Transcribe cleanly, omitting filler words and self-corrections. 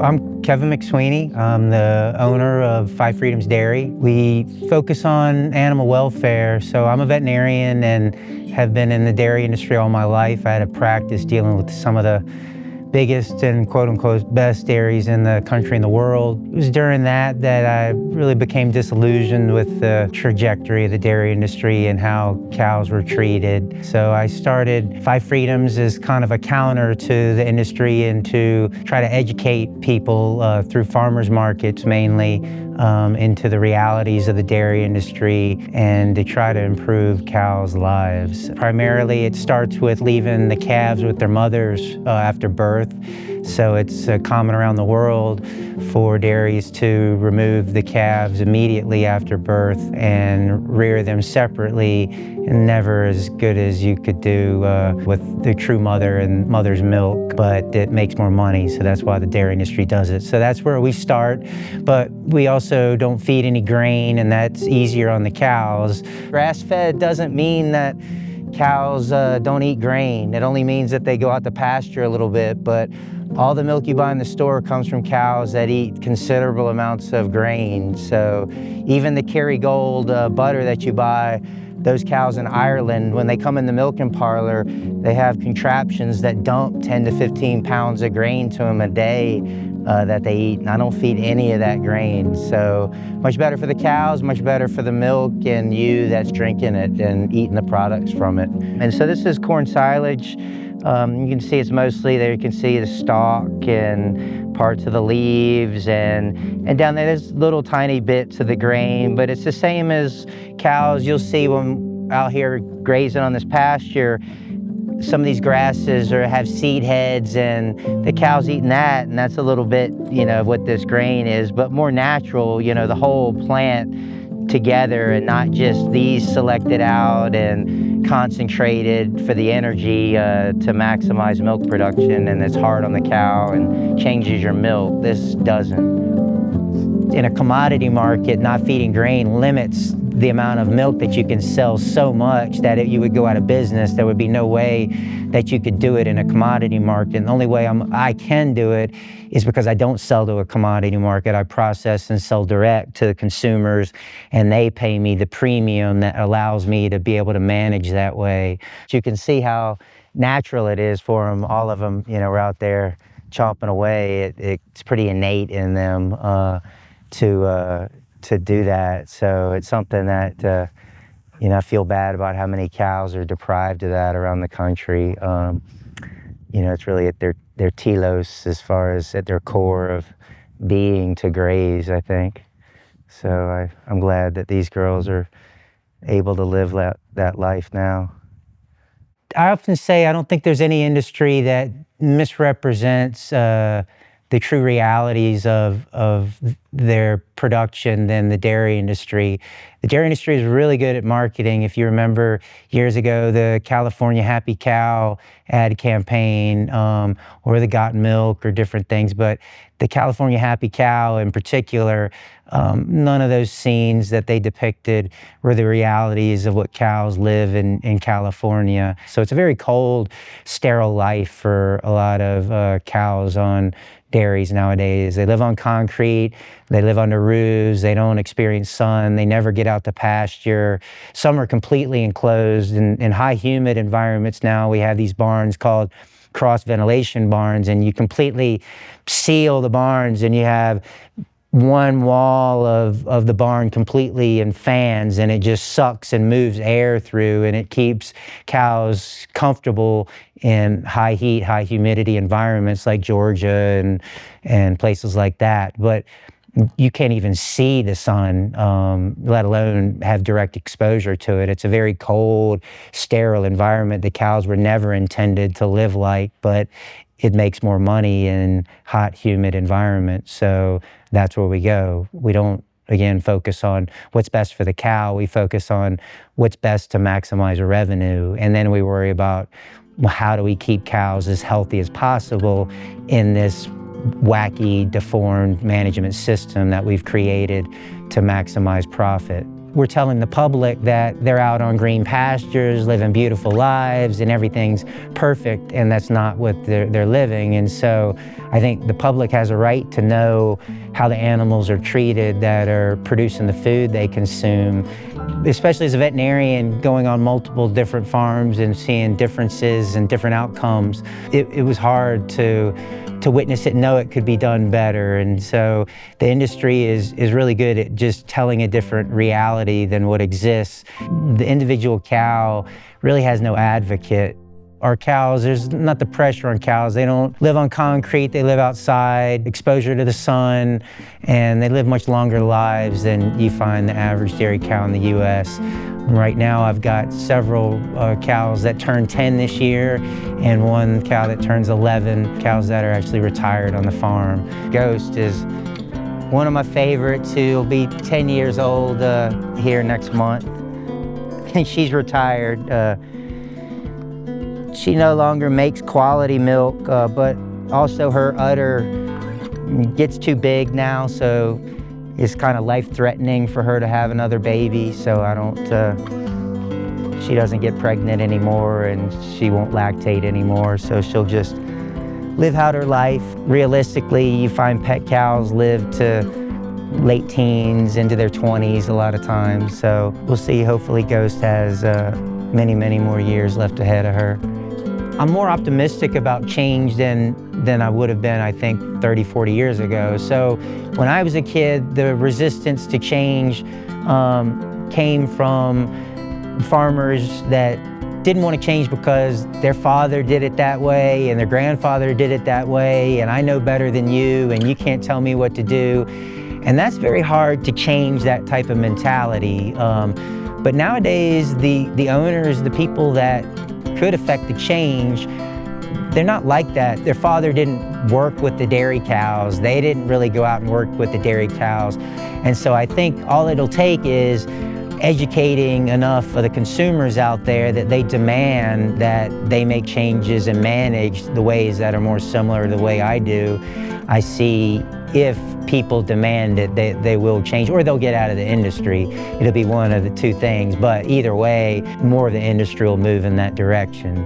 I'm Kevin McSweeney. I'm the owner of Five Freedoms Dairy. We focus on animal welfare, so I'm a veterinarian and have been in the dairy industry all my life. I had a practice dealing with some of the biggest and quote-unquote best dairies in the country and the world. It was during that I really became disillusioned with the trajectory of the dairy industry and how cows were treated. So I started Five Freedoms as kind of a counter to the industry and to try to educate people through farmers markets mainly into the realities of the dairy industry and to try to improve cows' lives. Primarily, it starts with leaving the calves with their mothers after birth. So it's common around the world for dairies to remove the calves immediately after birth and rear them separately, and never as good as you could do with the true mother and mother's milk, but it makes more money, so that's why the dairy industry does it. So that's where we start, but we also don't feed any grain, and that's easier on the cows. Grass-fed doesn't mean that cows don't eat grain. It only means that they go out to pasture a little bit, but all the milk you buy in the store comes from cows that eat considerable amounts of grain. So even the Kerrygold butter that you buy, those cows in Ireland, when they come in the milking parlor, they have contraptions that dump 10 to 15 pounds of grain to them a day that they eat, and I don't feed any of that grain. So much better for the cows, much better for the milk and you that's drinking it and eating the products from it. And so this is corn silage. You can see it's mostly there. You can see the stalk and parts of the leaves, and down there's little tiny bits of the grain, but it's the same as cows. You'll see when out here grazing on this pasture, some of these grasses have seed heads, and the cow's eating that, and that's a little bit, of what this grain is, but more natural, the whole plant together and not just these selected out and concentrated for the energy to maximize milk production, and it's hard on the cow and changes your milk. This doesn't. In a commodity market, not feeding grain limits the amount of milk that you can sell so much that you would go out of business. There would be no way that you could do it in a commodity market. And the only way I can do it is because I don't sell to a commodity market. I process and sell direct to the consumers, and they pay me the premium that allows me to be able to manage that way. You can see how natural it is for them. All of them, are out there chomping away. It's pretty innate in them to do that. So it's something that, I feel bad about how many cows are deprived of that around the country. It's really at their telos as far as at their core of being to graze, I think. So I'm glad that these girls are able to live that life now. I often say I don't think there's any industry that misrepresents the true realities of their production than the dairy industry. The dairy industry is really good at marketing. If you remember years ago, the California Happy Cow ad campaign, or the Got Milk or different things, but the California Happy Cow in particular, none of those scenes that they depicted were the realities of what cows live in California. So it's a very cold, sterile life for a lot of cows on dairies nowadays. They live on concrete, they live under roofs, they don't experience sun, they never get out to pasture. Some are completely enclosed in high humid environments now. We have these barns called cross ventilation barns, and you completely seal the barns, and you have one wall of the barn completely in fans, and it just sucks and moves air through, and it keeps cows comfortable in high heat, high humidity environments like Georgia and places like that. But you can't even see the sun, let alone have direct exposure to it. It's a very cold, sterile environment the cows were never intended to live like, but it makes more money in hot, humid environments. So that's where we go. We don't, again, focus on what's best for the cow. We focus on what's best to maximize our revenue. And then we worry about, well, how do we keep cows as healthy as possible in this wacky, deformed management system that we've created to maximize profit. we're telling the public that they're out on green pastures, living beautiful lives, and everything's perfect, and that's not what they're living. And so I think the public has a right to know how the animals are treated that are producing the food they consume. Especially as a veterinarian, going on multiple different farms and seeing differences and different outcomes, it was hard to witness it and know it could be done better. And so the industry is really good at just telling a different reality than what exists. The individual cow really has no advocate. Our cows, there's not the pressure on cows. They don't live on concrete, they live outside, exposure to the sun, and they live much longer lives than you find the average dairy cow in the US. Right now I've got several cows that turn 10 this year and one cow that turns 11, cows that are actually retired on the farm. Ghost is one of my favorites who will be 10 years old here next month. And she's retired. She no longer makes quality milk, but also her udder gets too big now, so it's kind of life-threatening for her to have another baby. So she doesn't get pregnant anymore, and she won't lactate anymore, so she'll just live out her life. Realistically, you find pet cows live to late teens into their 20s a lot of times, so we'll see. Hopefully Ghost has many, many more years left ahead of her. I'm more optimistic about change than I would have been, I think, 30, 40 years ago. So when I was a kid, the resistance to change came from farmers that didn't want to change because their father did it that way and their grandfather did it that way, and I know better than you, and you can't tell me what to do. And that's very hard to change that type of mentality. But nowadays, the owners, the people that could affect the change, they're not like that. Their father didn't work with the dairy cows. They didn't really go out and work with the dairy cows. And so I think all it'll take is educating enough of the consumers out there that they demand that they make changes and manage the ways that are more similar to the way I do. I see if people demand it, they will change, or they'll get out of the industry. It'll be one of the two things, but either way, more of the industry will move in that direction.